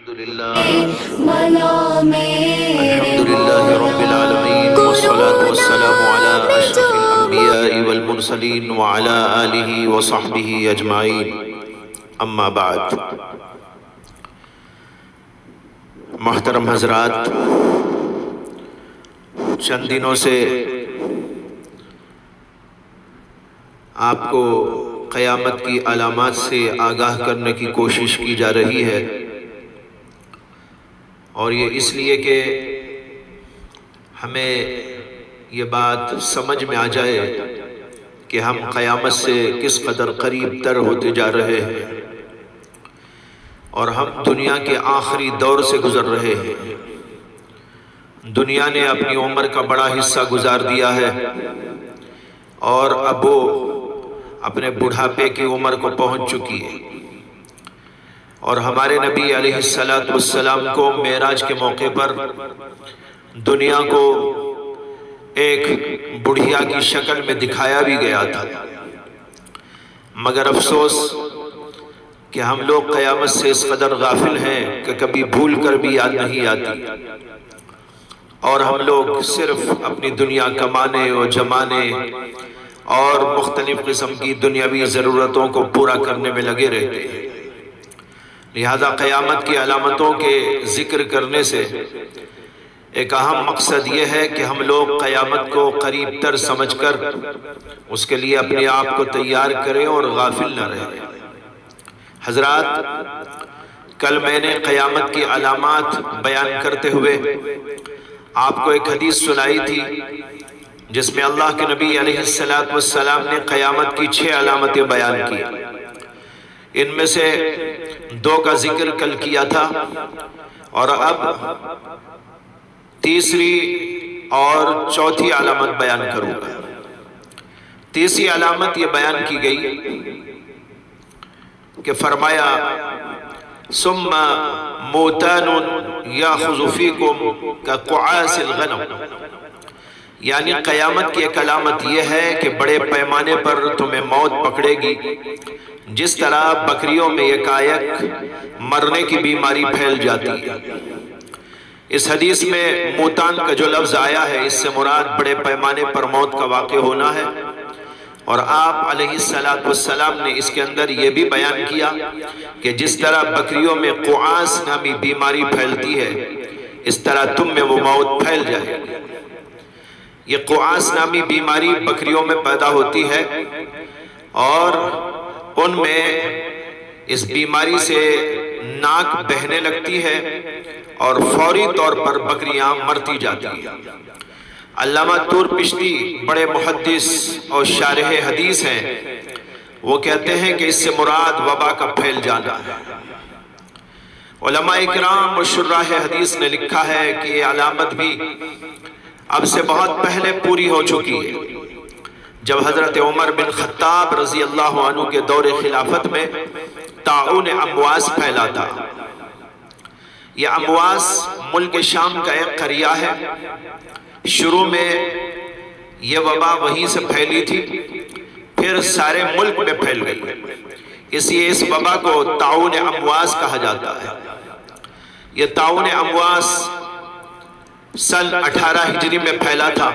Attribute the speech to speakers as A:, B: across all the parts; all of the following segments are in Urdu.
A: الحمدللہ رب العالمین والصلاة والسلام علی اشرف الانبیاء والمرسلین وعلی آلہ وصحبہ اجمعین اما بعد۔ محترم حضرات، چند دنوں سے آپ کو قیامت کی علامات سے آگاہ کرنے کی کوشش کی جا رہی ہے، اور یہ اس لیے کہ ہمیں یہ بات سمجھ میں آ جائے کہ ہم قیامت سے کس قدر قریب تر ہوتے جا رہے ہیں، اور ہم دنیا کے آخری دور سے گزر رہے ہیں۔ دنیا نے اپنی عمر کا بڑا حصہ گزار دیا ہے، اور اب وہ اپنے بڑھاپے کی عمر کو پہنچ چکی ہے، اور ہمارے نبی علیہ السلام کو معراج کے موقع پر دنیا کو ایک بڑھیا کی شکل میں دکھایا بھی گیا تھا، مگر افسوس کہ ہم لوگ قیامت سے اس قدر غافل ہیں کہ کبھی بھول کر بھی یاد نہیں آتی، اور ہم لوگ صرف اپنی دنیا کمانے اور جمانے اور مختلف قسم کی دنیاوی ضرورتوں کو پورا کرنے میں لگے رہتے ہیں۔ لہذا قیامت کی علامتوں کے ذکر کرنے سے ایک اہم مقصد یہ ہے کہ ہم لوگ قیامت کو قریب تر سمجھ کر اس کے لیے اپنے آپ کو تیار کریں اور غافل نہ رہیں۔ حضرات، کل میں نے قیامت کی علامات بیان کرتے ہوئے آپ کو ایک حدیث سنائی تھی، جس میں اللہ کے نبی علیہ السلام نے قیامت کی 6 علامتیں بیان کی۔ ان میں سے 2 کا ذکر کل کیا تھا، اور اب تیسری اور چوتھی علامت بیان کروں گا۔ تیسری علامت یہ بیان کی گئی کہ فرمایا ثم موتان یاخذ فیکم کقعاص الغنم، یعنی قیامت کی ایک علامت یہ ہے کہ بڑے پیمانے پر تمہیں موت پکڑے گی، جس طرح بکریوں میں یکایک مرنے کی بیماری پھیل جاتی ہے۔ اس حدیث میں موتان کا جو لفظ آیا ہے، اس سے مراد بڑے پیمانے پر موت کا واقع ہونا ہے، اور آپ علیہ السلام نے اس کے اندر یہ بھی بیان کیا کہ جس طرح بکریوں میں قعاص نامی بیماری پھیلتی ہے، اس طرح تم میں وہ موت پھیل جائے گی۔ یہ قعاص نامی بیماری بکریوں میں پیدا ہوتی ہے، اور ان میں اس بیماری سے ناک بہنے لگتی ہے، اور فوری طور پر بکریاں مرتی جاتی ہیں۔ علامہ طور پشتی بڑے محدث اور شارح حدیث ہیں، وہ کہتے ہیں کہ اس سے مراد وبا کا پھیل جانا ہے۔ علماء اکرام اور شراح حدیث نے لکھا ہے کہ یہ علامت بھی اب سے بہت پہلے پوری ہو چکی ہے، جب حضرت عمر بن خطاب رضی اللہ عنہ کے دور خلافت میں طاعون امواس پھیلا تھا۔ یہ امواس ملک شام کا ایک قریہ ہے۔ شروع میں یہ وبا وہیں سے پھیلی تھی، پھر سارے ملک میں پھیل گئی، اس لیے اس وبا کو طاعون امواس کہا جاتا ہے۔ یہ طاعون امواس سن 18 ہجری میں پھیلا تھا،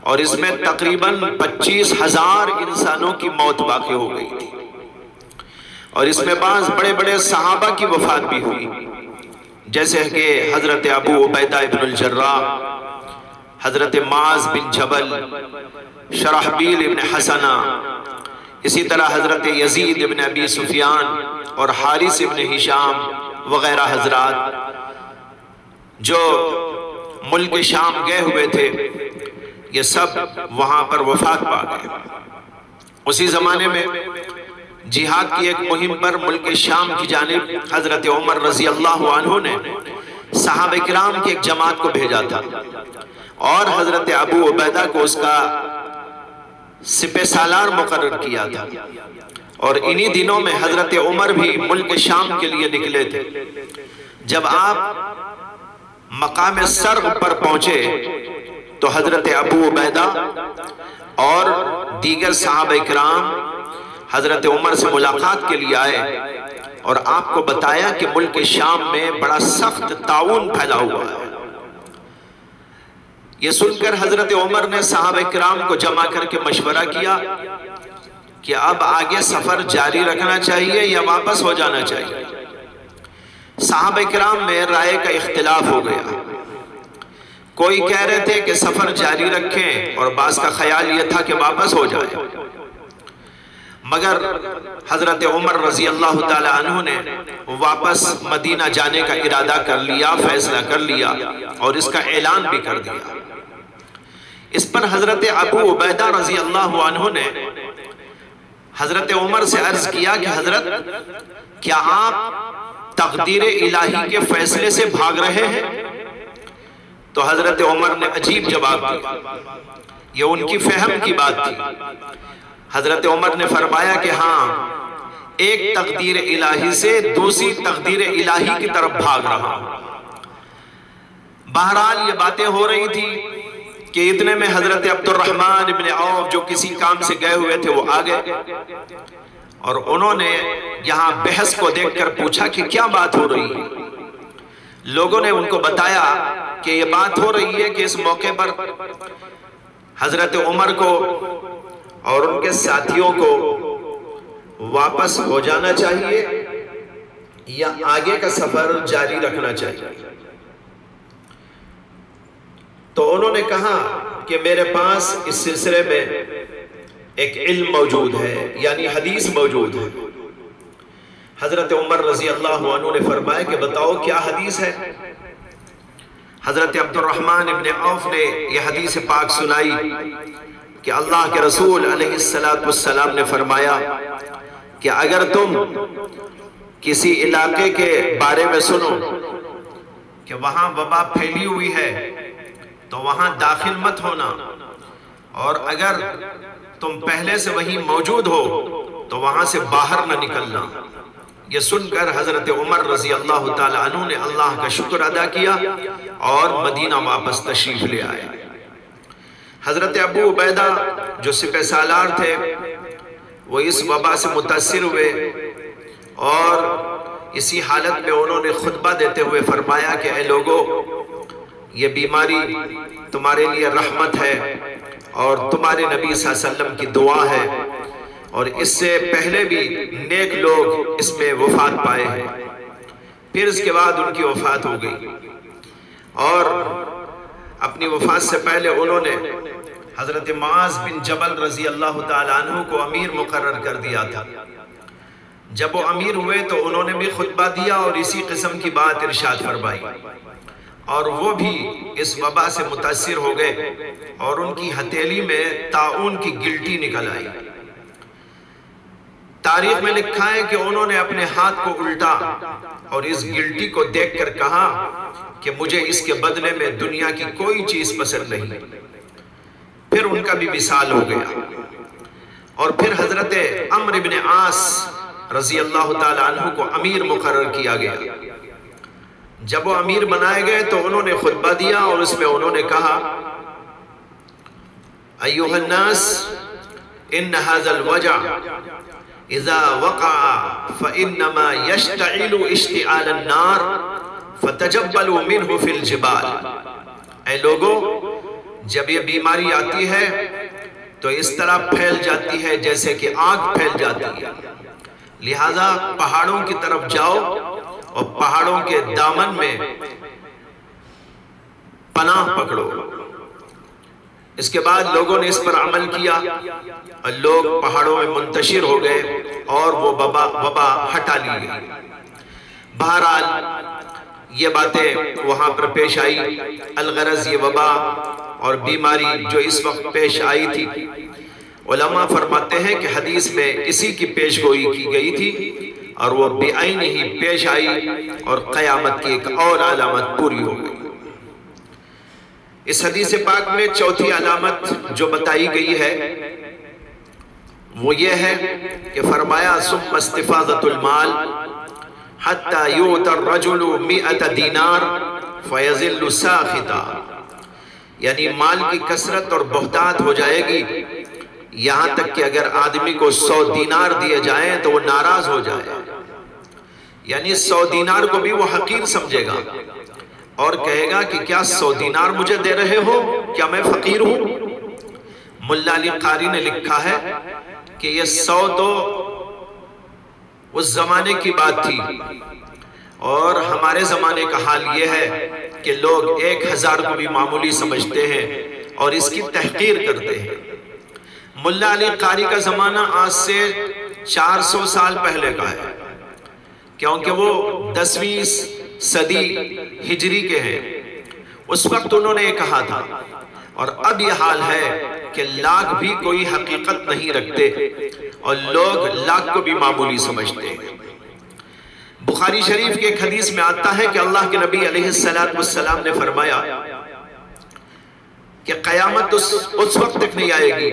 A: اور اس میں تقریباً 25,000 انسانوں کی موت واقع ہو گئی تھی، اور اس میں بعض بڑے بڑے صحابہ کی وفات بھی ہوئی، جیسے کہ حضرت ابو عبیدہ ابن الجراح، حضرت معاذ بن جبل، شرحبیل ابن حسنہ، اسی طرح حضرت یزید ابن ابی سفیان اور حارث ابن ہشام وغیرہ حضرات جو ملک شام گئے ہوئے تھے، یہ سب وہاں پر وفات پا گئے۔ اسی زمانے میں جہاد کی ایک مہم پر ملک شام کی جانب حضرت عمر رضی اللہ عنہ نے صحابہ کرام کی ایک جماعت کو بھیجا تھا، اور حضرت ابو عبیدہ کو اس کا سپہ سالار مقرر کیا تھا، اور انہی دنوں میں حضرت عمر بھی ملک شام کے لیے نکلے تھے۔ جب آپ مقام سرغ پر پہنچے تو حضرت ابو عبیدہ اور دیگر صحابہ کرام حضرت عمر سے ملاقات کے لیے آئے اور آپ کو بتایا کہ ملک شام میں بڑا سخت طاعون پھیلا ہوا ہے۔ یہ سن کر حضرت عمر نے صحابہ کرام کو جمع کر کے مشورہ کیا کہ اب آگے سفر جاری رکھنا چاہیے یا واپس ہو جانا چاہیے۔ صحابہ کرام میں رائے کا اختلاف ہو گیا۔ کوئی کہہ رہے تھے کہ سفر جاری رکھیں اور بعض کا خیال یہ تھا کہ واپس ہو جائے، مگر حضرت عمر رضی اللہ تعالی عنہ نے واپس مدینہ جانے کا ارادہ کر لیا، فیصلہ کر لیا اور اس کا اعلان بھی کر دیا۔ اس پر حضرت ابو عبیدہ رضی اللہ عنہ نے حضرت عمر سے عرض کیا کہ حضرت کیا آپ تقدیر الہی کے فیصلے سے بھاگ رہے ہیں؟ تو حضرت عمر نے عجیب جواب دیا، یہ ان کی فہم کی بات تھی۔ حضرت عمر نے فرمایا کہ ہاں، ایک تقدیر الہی سے دوسری تقدیر الہی کی طرف بھاگ رہا ہوں۔ بہرحال یہ باتیں ہو رہی تھی کہ اتنے میں حضرت عبد الرحمن ابن عوف جو کسی کام سے گئے ہوئے تھے وہ آگئے اور انہوں نے یہاں بحث کو دیکھ کر پوچھا کہ کیا بات ہو رہی ہے۔ لوگوں نے ان کو بتایا کہ یہ بات ہو رہی ہے کہ اس موقع پر حضرت عمر کو اور ان کے ساتھیوں کو واپس ہو جانا چاہیے یا آگے کا سفر جاری رکھنا چاہیے۔ تو انہوں نے کہا کہ میرے پاس اس سلسلے میں ایک علم موجود ہے، یعنی حدیث موجود ہے۔ حضرت عمر رضی اللہ عنہ نے فرمایا کہ بتاؤ کیا حدیث ہے؟ حضرت عبد الرحمن ابن عوف نے یہ حدیث پاک سنائی کہ اللہ کے رسول علیہ السلام نے فرمایا کہ اگر تم کسی علاقے کے بارے میں سنو کہ وہاں وبا پھیلی ہوئی ہے تو وہاں داخل مت ہونا، اور اگر تم پہلے سے وہیں موجود ہو تو وہاں سے باہر نہ نکلنا۔ یہ سن کر حضرت عمر رضی اللہ تعالی عنہ نے اللہ کا شکر ادا کیا اور مدینہ واپس تشریف لے آئے۔ حضرت ابو عبیدہ جو سپہ سالار تھے وہ اس وبا سے متاثر ہوئے اور اسی حالت میں انہوں نے خطبہ دیتے ہوئے فرمایا کہ اے لوگو، یہ بیماری تمہارے لیے رحمت ہے اور تمہارے نبی صلی اللہ علیہ وسلم کی دعا ہے، اور اس سے پہلے بھی نیک لوگ اس میں وفات پائے ہیں۔ پھر اس کے بعد ان کی وفات ہو گئی، اور اپنی وفات سے پہلے انہوں نے حضرت معاذ بن جبل رضی اللہ تعالی عنہ کو امیر مقرر کر دیا تھا۔ جب وہ امیر ہوئے تو انہوں نے بھی خطبہ دیا اور اسی قسم کی بات ارشاد فرمائی، اور وہ بھی اس وبا سے متاثر ہو گئے اور ان کی ہتھیلی میں طاعون کی گلٹی نکل آئی۔ تاریخ میں لکھا ہے کہ انہوں نے اپنے ہاتھ کو الٹا اور اس گلٹی کو دیکھ کر کہا کہ مجھے اس کے بدلے میں دنیا کی کوئی چیز پسند نہیں۔ پھر ان کا بھی وصال ہو گیا، اور پھر حضرت عمرو بن عاص رضی اللہ تعالی عنہ کو امیر مقرر کیا گیا۔ جب وہ امیر بنائے گئے تو انہوں نے خطبہ دیا اور اس میں انہوں نے کہا ایھا الناس ان ھذا الوجع اذا وقع فانما يشتعل اشتعال النار فتجبلوا منه في الجبال۔ اے لوگو، جب یہ بیماری آتی ہے تو اس طرح پھیل جاتی ہے جیسے کہ آگ پھیل جاتی ہے، لہذا پہاڑوں کی طرف جاؤ اور پہاڑوں کے دامن میں پناہ پکڑو۔ اس کے بعد لوگوں نے اس پر عمل کیا اور لوگ پہاڑوں میں منتشر ہو گئے اور وہ وبا ہٹا لی گئی۔ بہرحال یہ باتیں وہاں پر پیش آئی۔ الغرض یہ وبا اور بیماری جو اس وقت پیش آئی تھی، علماء فرماتے ہیں کہ حدیث میں اسی کی پیش گوئی کی گئی تھی اور وہ بعین ہی پیش آئی اور قیامت کی ایک اور علامت پوری ہو گئی۔ اس حدیث پاک میں چوتھی علامت جو بتائی گئی ہے وہ یہ ہے کہ فرمایا ثم استفاضۃ المال حتی یؤتی الرجل 100 دینار فیظل ساخطا، یعنی مال کی کثرت اور بہتات ہو جائے گی یہاں تک کہ اگر آدمی کو 100 دینار دیے جائیں تو وہ ناراض ہو جائے، یعنی 100 دینار کو بھی وہ حقیر سمجھے گا اور کہے گا کہ کیا 100 دینار مجھے دے رہے ہو، کیا میں فقیر ہوں؟ ملا علی قاری نے لکھا ہے کہ یہ 100 تو اس زمانے کی بات تھی، اور ہمارے زمانے کا حال یہ ہے کہ لوگ 1000 کو بھی معمولی سمجھتے ہیں اور اس کی تحقیر کرتے ہیں۔ ملا علی قاری کا زمانہ آج سے 400 سال پہلے کا ہے، کیونکہ وہ 10ویں صدی ہجری کے ہیں۔ اس وقت انہوں نے یہ کہا تھا، اور اب یہ حال ہے کہ لاکھ بھی کوئی حقیقت نہیں رکھتے اور لوگ لاکھ کو بھی معمولی سمجھتے ہیں۔ بخاری شریف کے ایک حدیث میں آتا ہے کہ اللہ کے نبی علیہ السلام نے فرمایا کہ قیامت اس وقت تک نہیں آئے گی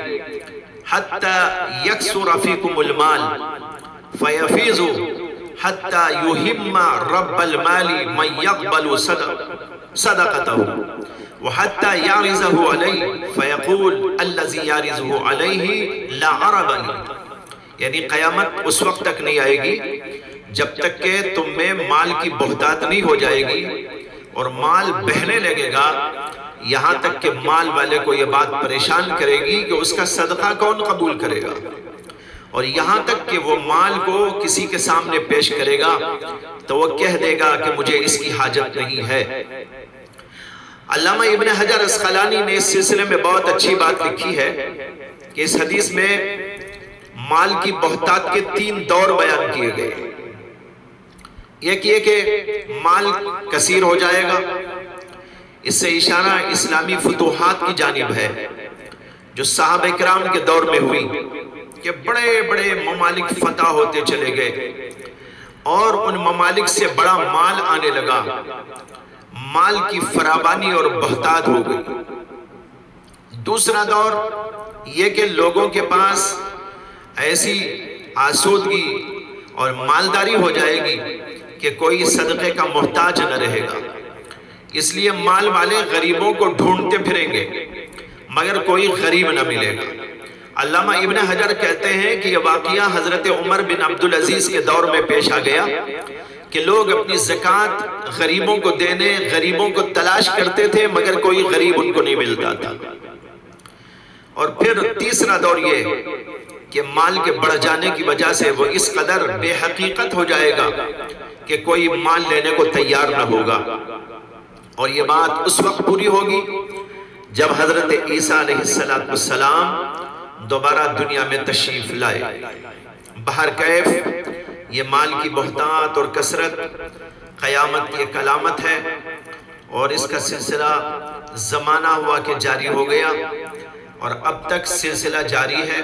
A: حتی یکسر فیکم المال فیفیض حتی یہم رب المال من یقبل صدقتہ وحتی یعرضہ علیہ فیقول الذی یعرضہ علیہ لا عربنی، یعنی قیامت اس وقت تک نہیں آئے گی جب تک کہ تم میں مال کی بہتات نہیں ہو جائے گی اور مال بہنے لگے گا، یہاں تک کہ مال والے کو یہ بات پریشان کرے گی کہ اس کا صدقہ کون قبول کرے گا، اور یہاں تک کہ وہ مال کو کسی کے سامنے پیش کرے گا تو وہ کہہ دے گا کہ مجھے اس کی حاجت نہیں ہے۔ علامہ ابن حجر اسقلانی نے اس سلسلے میں بہت اچھی بات لکھی ہے کہ اس حدیث میں مال کی بہتات کے 3 دور بیان کیے گئے۔ ایک یہ کہ مال کثیر ہو جائے گا، اس سے اشارہ اسلامی فتوحات کی جانب ہے جو صحابہ کرام کے دور میں ہوئی کہ بڑے بڑے ممالک فتح ہوتے چلے گئے اور ان ممالک سے بڑا مال آنے لگا، مال کی فراوانی اور بہتات ہو گئی۔ دوسرا دور یہ کہ لوگوں کے پاس ایسی آسودگی اور مالداری ہو جائے گی کہ کوئی صدقے کا محتاج نہ رہے گا، اس لیے مال والے غریبوں کو ڈھونڈتے پھریں گے مگر کوئی غریب نہ ملے گا۔ علامہ ابن حجر کہتے ہیں کہ یہ واقعہ حضرت عمر بن عبدالعزیز کے دور میں پیش آ گیا کہ لوگ اپنی زکوٰۃ غریبوں کو دینے، غریبوں کو تلاش کرتے تھے مگر کوئی غریب ان کو نہیں ملتا تھا۔ اور پھر تیسرا دور یہ کہ مال کے بڑھ جانے کی وجہ سے وہ اس قدر بے حقیقت ہو جائے گا کہ کوئی مال لینے کو تیار نہ ہوگا، اور یہ بات اس وقت پوری ہوگی جب حضرت عیسیٰ علیہ السلام دوبارہ دنیا میں تشریف لائے۔ بہرکیف یہ مال کی بہتات اور کثرت قیامت کی ایک علامت ہے، اور اس کا سلسلہ زمانہ ہوا کہ جاری ہو گیا اور اب تک سلسلہ جاری ہے۔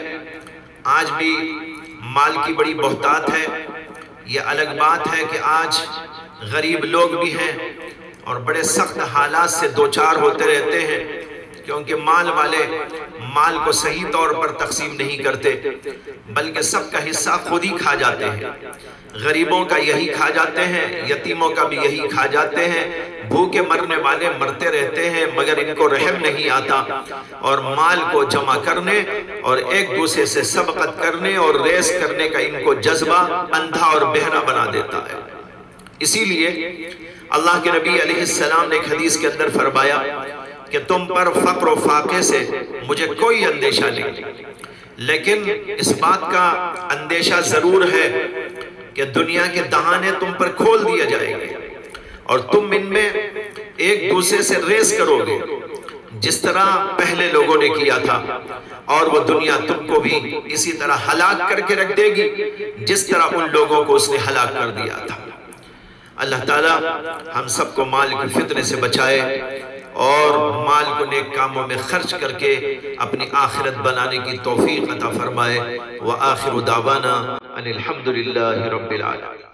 A: آج بھی مال کی بڑی بہتات ہے۔ یہ الگ بات ہے کہ آج غریب لوگ بھی ہیں اور بڑے سخت حالات سے دوچار ہوتے رہتے ہیں، کیونکہ مال والے مال کو صحیح طور پر تقسیم نہیں کرتے بلکہ سب کا حصہ خود ہی کھا جاتے ہیں۔ غریبوں کا یہی کھا جاتے ہیں، یتیموں کا بھی یہی کھا جاتے ہیں، بھوکے مرنے والے مرتے رہتے ہیں مگر ان کو رحم نہیں آتا، اور مال کو جمع کرنے اور ایک دوسرے سے سبقت کرنے اور ریس کرنے کا ان کو جذبہ اندھا اور بہرا بنا دیتا ہے۔ اسی لیے اللہ کے نبی علیہ السلام نے ایک حدیث کے اندر فرمایا کہ تم پر فقر و فاقے سے مجھے کوئی اندیشہ نہیں، لیکن اس بات کا اندیشہ ضرور ہے کہ دنیا کے دہانے تم پر کھول دیا جائے گے اور تم ان میں ایک دوسرے سے ریس کرو گے جس طرح پہلے لوگوں نے کیا تھا، اور وہ دنیا تم کو بھی اسی طرح ہلاک کر کے رکھ دے گی جس طرح ان لوگوں کو اس نے ہلاک کر دیا تھا۔ اللہ تعالیٰ ہم سب کو مال کی فتنے سے بچائے اور مال کو نیک کاموں میں خرچ کر کے اپنی آخرت بنانے کی توفیق عطا فرمائے۔ وآخر دعوانا ان الحمدللہ رب العالمین۔